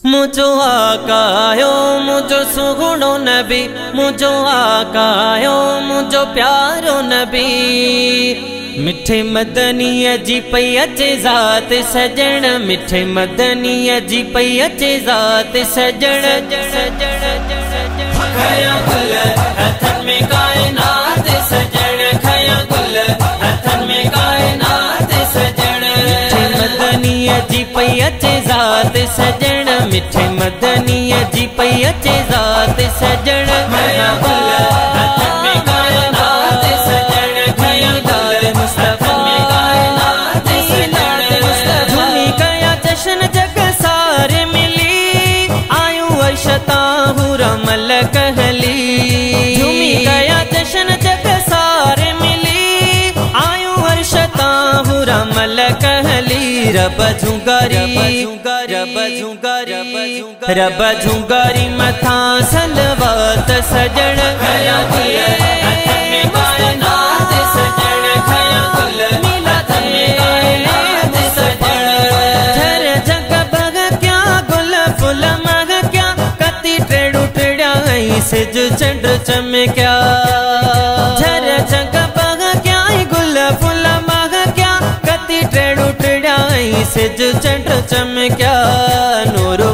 मुझो आकायो मुझो सुगुणो नबी, मुझो आकायो मुझो प्यारो नबी। मिठे मदनीअ जी पई अचे ज़ात सजण, मिठे मदनीअ जी पई अचे ज़ात सजण। खया गुल हथन में कायनात सजण, खया गुल हथन में कायनात सजण। मिठे मदनीअ जी पई अचे ज़ात सजण, मिठे मदनीअ जी पई अचे ज़ात सजण। खया गुल हथन में कायनात सजण, खया गुल मुस्तफ़ा में कायनात सजण। झूमी कया जश्न जग सारे मिली, आयूं अर्शता हुरमल कहली। झूमी कया जश्न जग सारे मिली, आयूं अर्शता हुरमल कहली। रब झुंगारी रब झुंगारी मथा सलवात सजण। खया गुल हथन में कायनात सजण, खया गुल हथन में कायनात सजण। झर जग बग क्या गुल फुल मग क्या, कति टेड़ू टेड़ा सिज चंड चमक्या। झर जग बग क्या गुल फुल मग क्या, कति टेड़ू टेड़ा सिज चंड चमक्या। नूरो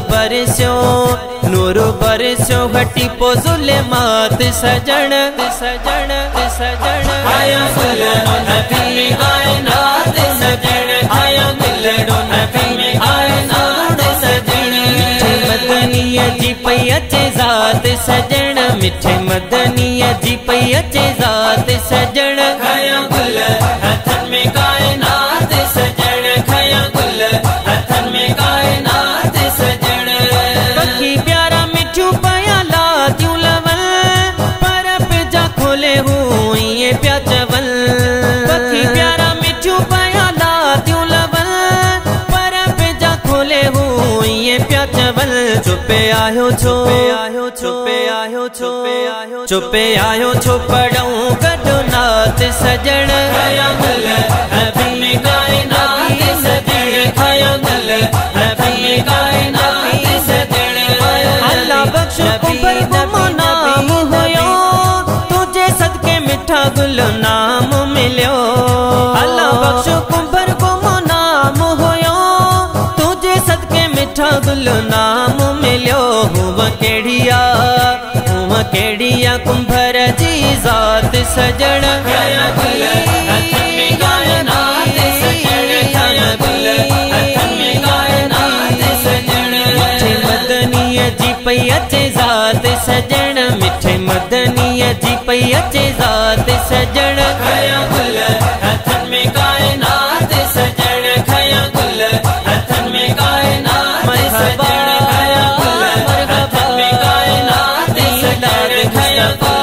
बरस्यो घटी पो ज़ुल्मात सजण सजण सजण। आया गुल नबी में कायनात सजण, आया गुल नबी में कायनात सजण। मिठे मदनीअ जी पई अचे ज़ात सजण, मिठे मदनीअ जी पई अचे ज़ात सजण। खया गुल हथन में कायनात सजण, खया गुल हथन में कायनात सजण। पखी प्यारा मिठू पया लातियूं लवल, पर पिजा खोले हूँ ये प्या चवल। पखी प्यारा मिठू पया लातियूं लवल, पर पिजा खोले हूँ ये प्या चवल। चुपे आयो छो चुपे आयो छो चुपे आयो छो पढ़ऊं गॾु नात सजण। खया गुल हथन में कायनात सजण, खया गुल हथन में कायनात सजण। अल्लाह बख्श कुंभर को नाम हुयो, तुझे सदके मिठा गुल नाम मिलियो। अल्लाह बख्श कुंभर को नाम हुयो, तुझे सदके मिठा गुल नाम मिलियो। हुआ केड़िया कुंभर जी ज़ात सजण। खया गुल हथन में कायनात सजण, खया गुल हथन में कायनात सजण। मिठे मदनीअ जी पई अचे ज़ात सजण, मिठे मदनीअ जी पई अचे ज़ात सजण। खया गुल हथन में कायनात सजण, खया गुल हथन में कायनात सजण। खया गुल हथन में कायनात सजण, खया गुल